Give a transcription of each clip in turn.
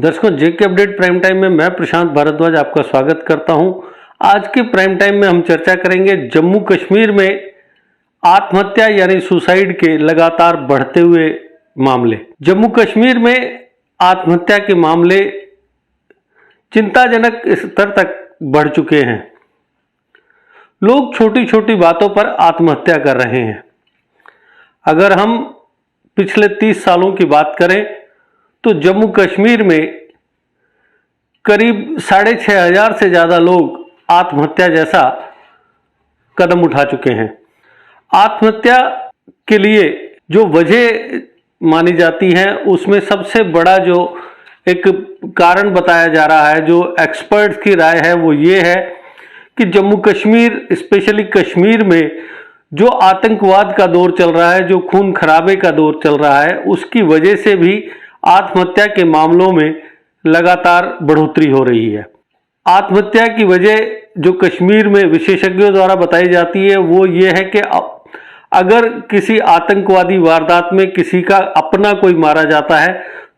दर्शकों, जेके update prime time में मैं प्रशांत भारद्वाज आपका स्वागत करता हूं। आज के प्राइम टाइम में हम चर्चा करेंगे जम्मू कश्मीर में आत्महत्या यानी सुसाइड के लगातार बढ़ते हुए मामले। जम्मू कश्मीर में आत्महत्या के मामले चिंताजनक स्तर तक बढ़ चुके हैं। लोग छोटी छोटी बातों पर आत्महत्या कर रहे हैं। अगर हम पिछले 30 सालों की बात करें तो जम्मू कश्मीर में करीब 6,500 से ज़्यादा लोग आत्महत्या जैसा कदम उठा चुके हैं। आत्महत्या के लिए जो वजह मानी जाती है उसमें सबसे बड़ा जो एक कारण बताया जा रहा है, जो एक्सपर्ट्स की राय है, वो ये है कि जम्मू कश्मीर स्पेशली कश्मीर में जो आतंकवाद का दौर चल रहा है, जो खून खराबे का दौर चल रहा है, उसकी वजह से भी आत्महत्या के मामलों में लगातार बढ़ोतरी हो रही है। आत्महत्या की वजह जो कश्मीर में विशेषज्ञों द्वारा बताई जाती है वो ये है कि अगर किसी आतंकवादी वारदात में किसी का अपना कोई मारा जाता है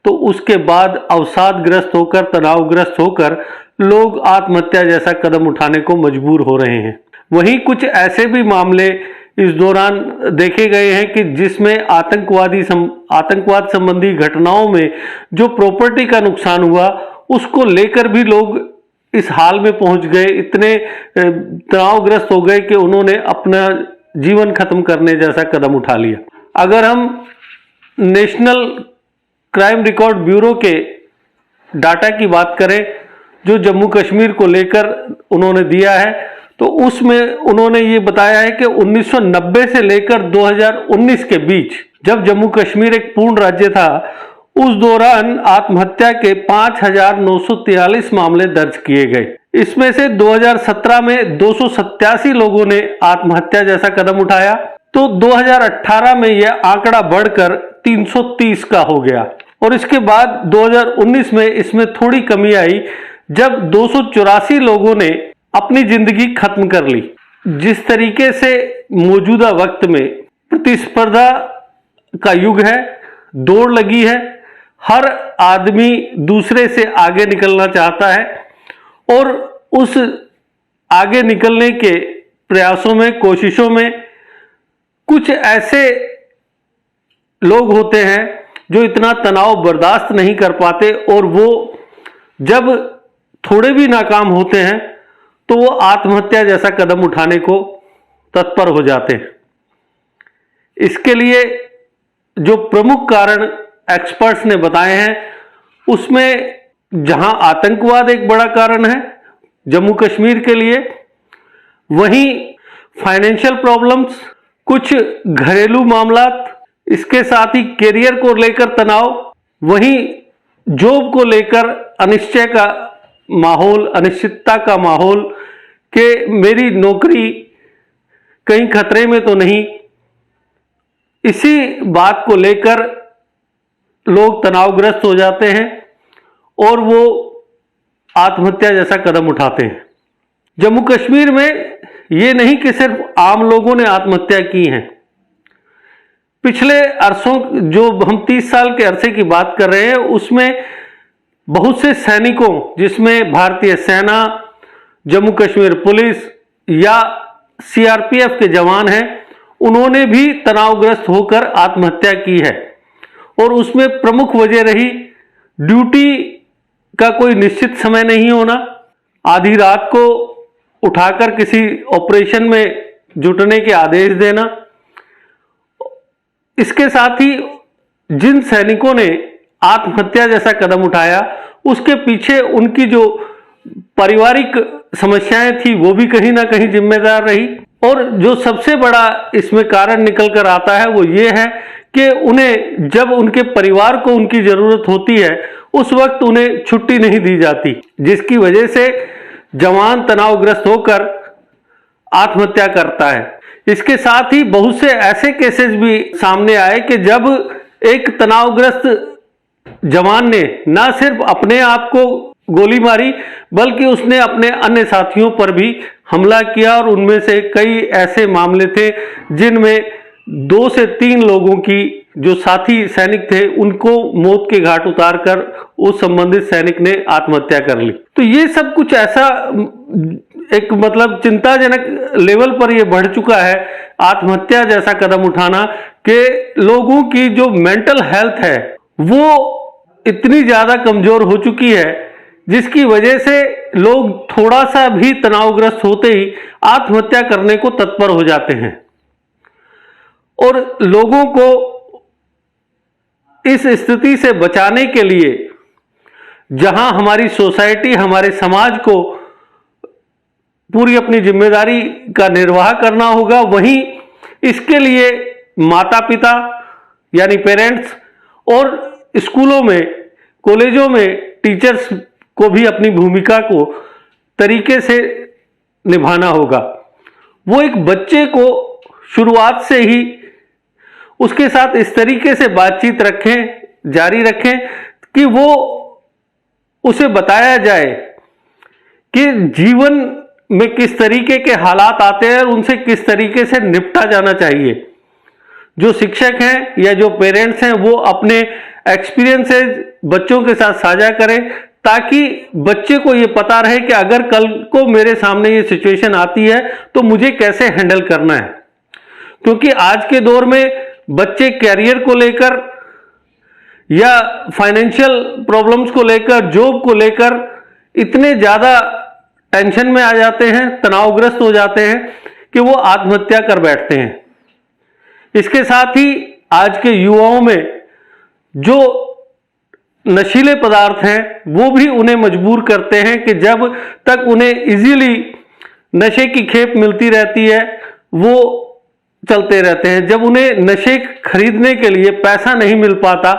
तो उसके बाद अवसादग्रस्त होकर, तनावग्रस्त होकर लोग आत्महत्या जैसा कदम उठाने को मजबूर हो रहे हैं। वहीं कुछ ऐसे भी मामले इस दौरान देखे गए हैं कि जिसमें आतंकवाद संबंधी घटनाओं में जो प्रॉपर्टी का नुकसान हुआ उसको लेकर भी लोग इस हाल में पहुंच गए, इतने तनावग्रस्त हो गए कि उन्होंने अपना जीवन खत्म करने जैसा कदम उठा लिया। अगर हम नेशनल क्राइम रिकॉर्ड ब्यूरो के डाटा की बात करें जो जम्मू कश्मीर को लेकर उन्होंने दिया है तो उसमें उन्होंने ये बताया है कि 1990 से लेकर 2019 के बीच जब जम्मू कश्मीर एक पूर्ण राज्य था उस दौरान आत्महत्या के 5,943 मामले दर्ज किए गए। इसमें से 2017 में 287 लोगों ने आत्महत्या जैसा कदम उठाया तो 2018 में यह आंकड़ा बढ़कर 330 का हो गया और इसके बाद 2019 में इसमें थोड़ी कमी आई जब 284 लोगों ने अपनी जिंदगी खत्म कर ली। जिस तरीके से मौजूदा वक्त में प्रतिस्पर्धा का युग है, दौड़ लगी है, हर आदमी दूसरे से आगे निकलना चाहता है और उस आगे निकलने के प्रयासों में, कोशिशों में कुछ ऐसे लोग होते हैं जो इतना तनाव बर्दाश्त नहीं कर पाते और वो जब थोड़े भी नाकाम होते हैं तो वो आत्महत्या जैसा कदम उठाने को तत्पर हो जाते हैं। इसके लिए जो प्रमुख कारण एक्सपर्ट्स ने बताए हैं उसमें जहां आतंकवाद एक बड़ा कारण है जम्मू कश्मीर के लिए, वहीं फाइनेंशियल प्रॉब्लम्स, कुछ घरेलू मामलात, इसके साथ ही करियर को लेकर तनाव, वहीं जॉब को लेकर अनिश्चय का माहौल, अनिश्चितता का माहौल कि मेरी नौकरी कहीं खतरे में तो नहीं, इसी बात को लेकर लोग तनावग्रस्त हो जाते हैं और वो आत्महत्या जैसा कदम उठाते हैं। जम्मू कश्मीर में ये नहीं कि सिर्फ आम लोगों ने आत्महत्या की है। पिछले अरसों, जो हम 30 साल के अरसे की बात कर रहे हैं, उसमें बहुत से सैनिकों जिसमें भारतीय सेना, जम्मू कश्मीर पुलिस या सीआरपीएफ के जवान हैं, उन्होंने भी तनावग्रस्त होकर आत्महत्या की है और उसमें प्रमुख वजह रही ड्यूटी का कोई निश्चित समय नहीं होना, आधी रात को उठाकर किसी ऑपरेशन में जुटने के आदेश देना। इसके साथ ही जिन सैनिकों ने आत्महत्या जैसा कदम उठाया उसके पीछे उनकी जो पारिवारिक समस्याएं थी वो भी कहीं ना कहीं जिम्मेदार रही और जो सबसे बड़ा इसमें कारण निकल कर आता है वो ये है कि उन्हें जब उनके परिवार को उनकी जरूरत होती है उस वक्त उन्हें छुट्टी नहीं दी जाती, जिसकी वजह से जवान तनावग्रस्त होकर आत्महत्या करता है। इसके साथ ही बहुत से ऐसे केसेस भी सामने आए कि जब एक तनावग्रस्त जवान ने न सिर्फ अपने आप को गोली मारी बल्कि उसने अपने अन्य साथियों पर भी हमला किया और उनमें से कई ऐसे मामले थे जिनमें 2 से 3 लोगों की जो साथी सैनिक थे उनको मौत के घाट उतारकर उस संबंधित सैनिक ने आत्महत्या कर ली। तो ये सब कुछ ऐसा एक मतलब चिंताजनक लेवल पर ये बढ़ चुका है, आत्महत्या जैसा कदम उठाना, कि लोगों की जो मेंटल हेल्थ है वो इतनी ज्यादा कमजोर हो चुकी है, जिसकी वजह से लोग थोड़ा सा भी तनावग्रस्त होते ही आत्महत्या करने को तत्पर हो जाते हैं। और लोगों को इस स्थिति से बचाने के लिए जहां हमारी सोसाइटी, हमारे समाज को पूरी अपनी जिम्मेदारी का निर्वाह करना होगा, वहीं इसके लिए माता पिता यानी पेरेंट्स और स्कूलों में, कॉलेजों में टीचर्स को भी अपनी भूमिका को तरीके से निभाना होगा। वो एक बच्चे को शुरुआत से ही उसके साथ इस तरीके से बातचीत रखें, जारी रखें कि वो उसे बताया जाए कि जीवन में किस तरीके के हालात आते हैं और उनसे किस तरीके से निपटा जाना चाहिए। जो शिक्षक हैं या जो पेरेंट्स हैं वो अपने एक्सपीरियंसेस बच्चों के साथ साझा करें, ताकि बच्चे को ये पता रहे कि अगर कल को मेरे सामने ये सिचुएशन आती है तो मुझे कैसे हैंडल करना है। क्योंकि आज के दौर में बच्चे कैरियर को लेकर या फाइनेंशियल प्रॉब्लम्स को लेकर, जॉब को लेकर इतने ज्यादा टेंशन में आ जाते हैं, तनावग्रस्त हो जाते हैं कि वो आत्महत्या कर बैठते हैं। इसके साथ ही आज के युवाओं में जो नशीले पदार्थ हैं वो भी उन्हें मजबूर करते हैं कि जब तक उन्हें इजीली नशे की खेप मिलती रहती है वो चलते रहते हैं। जब उन्हें नशे खरीदने के लिए पैसा नहीं मिल पाता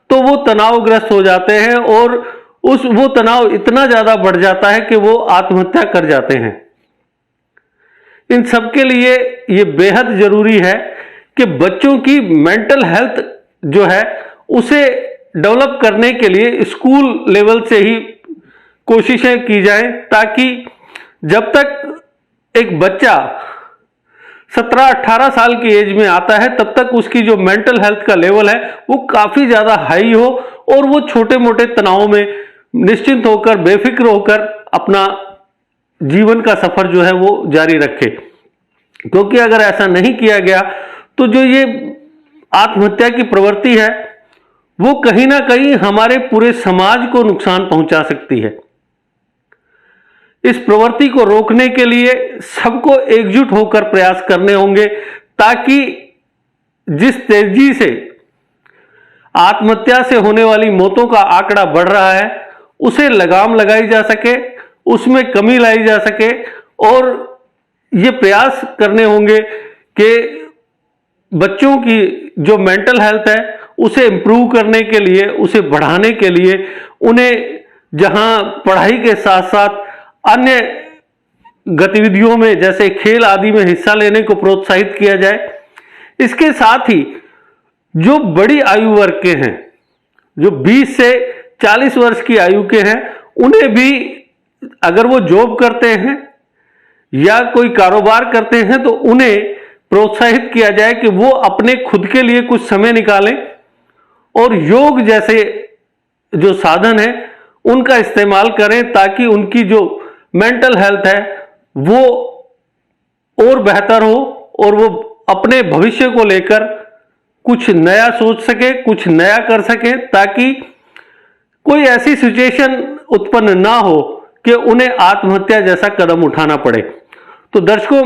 तो वो तनावग्रस्त हो जाते हैं और वो तनाव इतना ज्यादा बढ़ जाता है कि वो आत्महत्या कर जाते हैं। इन सब के लिए ये बेहद जरूरी है कि बच्चों की मेंटल हेल्थ जो है उसे डेवलप करने के लिए स्कूल लेवल से ही कोशिशें की जाएं, ताकि जब तक एक बच्चा 17-18 साल की एज में आता है तब तक उसकी जो मेंटल हेल्थ का लेवल है वो काफी ज्यादा हाई हो और वो छोटे मोटे तनावों में निश्चिंत होकर, बेफिक्र होकर अपना जीवन का सफर जो है वो जारी रखे। क्योंकि अगर ऐसा नहीं किया गया तो जो ये आत्महत्या की प्रवृत्ति है वो कहीं ना कहीं हमारे पूरे समाज को नुकसान पहुंचा सकती है। इस प्रवृत्ति को रोकने के लिए सबको एकजुट होकर प्रयास करने होंगे, ताकि जिस तेजी से आत्महत्या से होने वाली मौतों का आंकड़ा बढ़ रहा है उसे लगाम लगाई जा सके, उसमें कमी लाई जा सके। और ये प्रयास करने होंगे कि बच्चों की जो मेंटल हेल्थ है उसे इंप्रूव करने के लिए, उसे बढ़ाने के लिए उन्हें जहां पढ़ाई के साथ साथ अन्य गतिविधियों में जैसे खेल आदि में हिस्सा लेने को प्रोत्साहित किया जाए। इसके साथ ही जो बड़ी आयु वर्ग के हैं, जो 20 से 40 वर्ष की आयु के हैं, उन्हें भी अगर वो जॉब करते हैं या कोई कारोबार करते हैं तो उन्हें प्रोत्साहित किया जाए कि वो अपने खुद के लिए कुछ समय निकालें और योग जैसे जो साधन है उनका इस्तेमाल करें, ताकि उनकी जो मेंटल हेल्थ है वो और बेहतर हो और वो अपने भविष्य को लेकर कुछ नया सोच सके, कुछ नया कर सके, ताकि कोई ऐसी सिचुएशन उत्पन्न ना हो कि उन्हें आत्महत्या जैसा कदम उठाना पड़े। तो दर्शकों,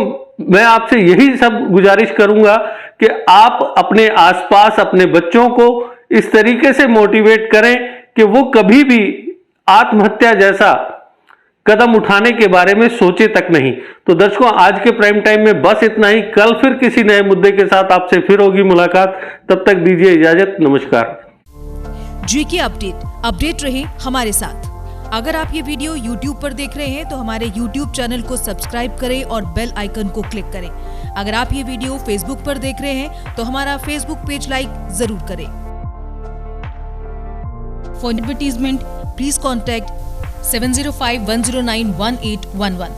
मैं आपसे यही सब गुजारिश करूंगा कि आप अपने आसपास अपने बच्चों को इस तरीके से मोटिवेट करें कि वो कभी भी आत्महत्या जैसा कदम उठाने के बारे में सोचे तक नहीं। तो दर्शकों, आज के प्राइम टाइम में बस इतना ही। कल फिर किसी नए मुद्दे के साथ आपसे फिर होगी मुलाकात। तब तक दीजिए इजाजत। नमस्कार। जीके अपडेट रहे हमारे साथ। अगर आप ये वीडियो YouTube पर देख रहे हैं तो हमारे YouTube चैनल को सब्सक्राइब करें और बेल आइकन को क्लिक करें। अगर आप ये वीडियो Facebook पर देख रहे हैं तो हमारा Facebook पेज लाइक जरूर करें। For advertisement please contact 7051091811।